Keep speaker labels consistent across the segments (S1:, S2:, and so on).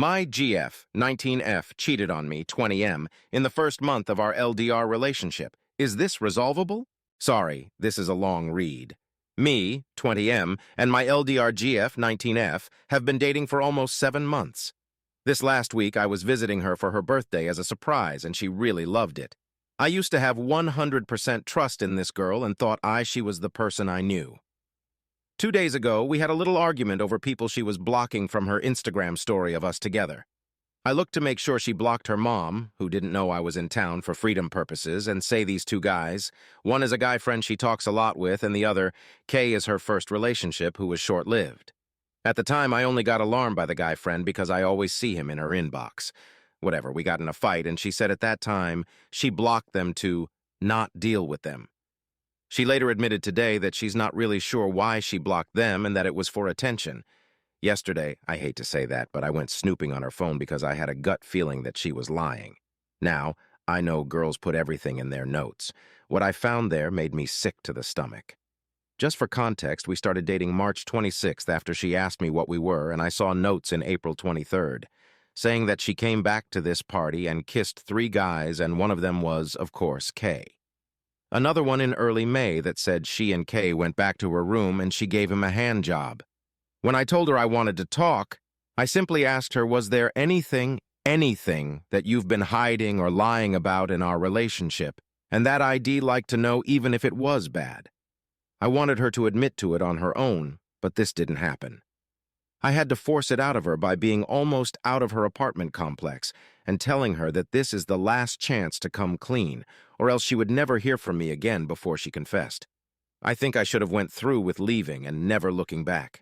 S1: My GF, 19F, cheated on me, 20M, in the first month of our LDR relationship. Is this resolvable? Sorry, this is a long read. Me, 20M, and my LDR GF, 19F, have been dating for almost 7 months. This last week, I was visiting her for her birthday as a surprise, and she really loved it. I used to have 100% trust in this girl and thought she was the person I knew. 2 days ago, we had a little argument over people she was blocking from her Instagram story of us together. I looked to make sure she blocked her mom, who didn't know I was in town for freedom purposes, and say these 2 guys. One is a guy friend she talks a lot with, and the other, Kay, is her first relationship, who was short-lived. At the time, I only got alarmed by the guy friend because I always see him in her inbox. Whatever, we got in a fight, and she said at that time she blocked them to not deal with them. She later admitted today that she's not really sure why she blocked them and that it was for attention. Yesterday, I hate to say that, but I went snooping on her phone because I had a gut feeling that she was lying. Now, I know girls put everything in their notes. What I found there made me sick to the stomach. Just for context, we started dating March 26th after she asked me what we were, and I saw notes in April 23rd, saying that she came back to this party and kissed 3 guys, and one of them was, of course, Kay. Another one in early May that said she and Kay went back to her room and she gave him a hand job. When I told her I wanted to talk, I simply asked her, was there anything that you've been hiding or lying about in our relationship, and that I'd like to know even if it was bad. I wanted her to admit to it on her own, but this didn't happen. I had to force it out of her by being almost out of her apartment complex and telling her that this is the last chance to come clean, or else she would never hear from me again before she confessed. I think I should have went through with leaving and never looking back.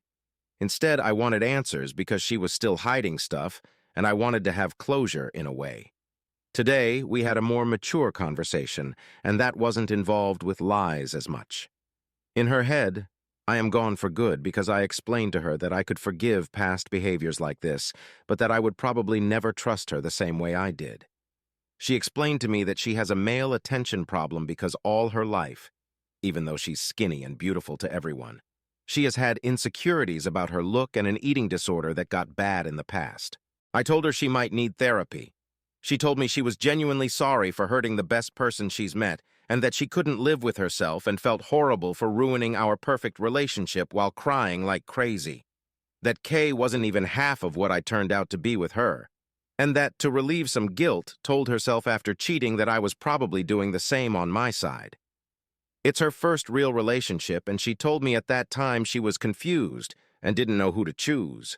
S1: Instead, I wanted answers because she was still hiding stuff, and I wanted to have closure in a way. Today, we had a more mature conversation, and that wasn't involved with lies as much. In her head, I am gone for good because I explained to her that I could forgive past behaviors like this, but that I would probably never trust her the same way I did. She explained to me that she has a male attention problem because all her life, even though she's skinny and beautiful to everyone, she has had insecurities about her look and an eating disorder that got bad in the past. I told her she might need therapy. She told me she was genuinely sorry for hurting the best person she's met, and that she couldn't live with herself and felt horrible for ruining our perfect relationship while crying like crazy. That Kay wasn't even half of what I turned out to be with her, and that, to relieve some guilt, told herself after cheating that I was probably doing the same on my side. It's her first real relationship, and she told me at that time she was confused and didn't know who to choose.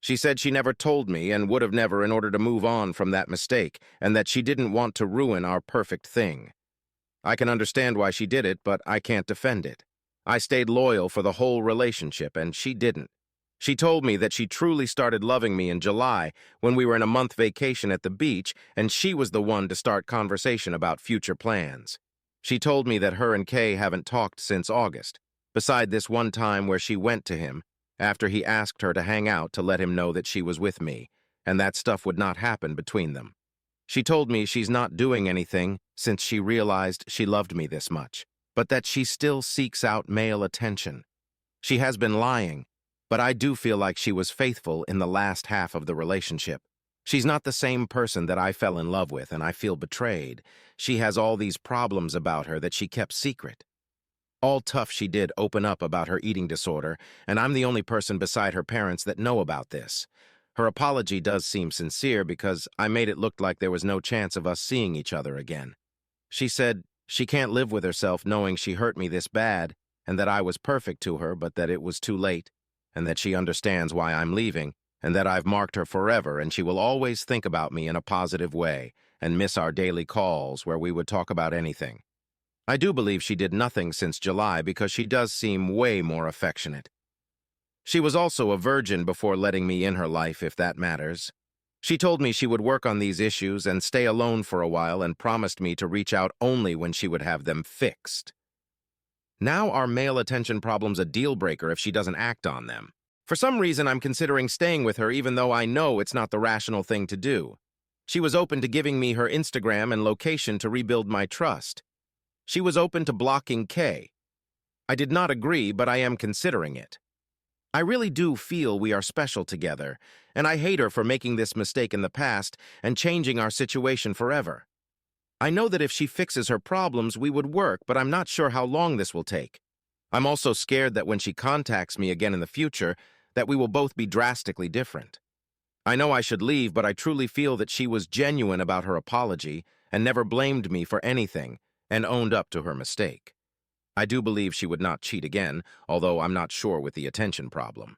S1: She said she never told me and would have never in order to move on from that mistake, and that she didn't want to ruin our perfect thing. I can understand why she did it, but I can't defend it. I stayed loyal for the whole relationship, and she didn't. She told me that she truly started loving me in July when we were in a month vacation at the beach, and she was the one to start conversation about future plans. She told me that her and Kay haven't talked since August, beside this one time where she went to him after he asked her to hang out to let him know that she was with me, and that stuff would not happen between them. She told me she's not doing anything since she realized she loved me this much, but that she still seeks out male attention. She has been lying, but I do feel like she was faithful in the last half of the relationship. She's not the same person that I fell in love with, and I feel betrayed. She has all these problems about her that she kept secret. All tough, she did open up about her eating disorder, and I'm the only person beside her parents that know about this. Her apology does seem sincere because I made it look like there was no chance of us seeing each other again. She said she can't live with herself knowing she hurt me this bad and that I was perfect to her, but that it was too late, and that she understands why I'm leaving, and that I've marked her forever, and she will always think about me in a positive way and miss our daily calls where we would talk about anything. I do believe she did nothing since July because she does seem way more affectionate. She was also a virgin before letting me in her life, if that matters. She told me she would work on these issues and stay alone for a while and promised me to reach out only when she would have them fixed. Now are male attention problems a deal breaker if she doesn't act on them? For some reason, I'm considering staying with her even though I know it's not the rational thing to do. She was open to giving me her Instagram and location to rebuild my trust. She was open to blocking Kay. I did not agree, but I am considering it. I really do feel we are special together, and I hate her for making this mistake in the past and changing our situation forever. I know that if she fixes her problems, we would work, but I'm not sure how long this will take. I'm also scared that when she contacts me again in the future, that we will both be drastically different. I know I should leave, but I truly feel that she was genuine about her apology and never blamed me for anything and owned up to her mistake. I do believe she would not cheat again, although I'm not sure with the attention problem.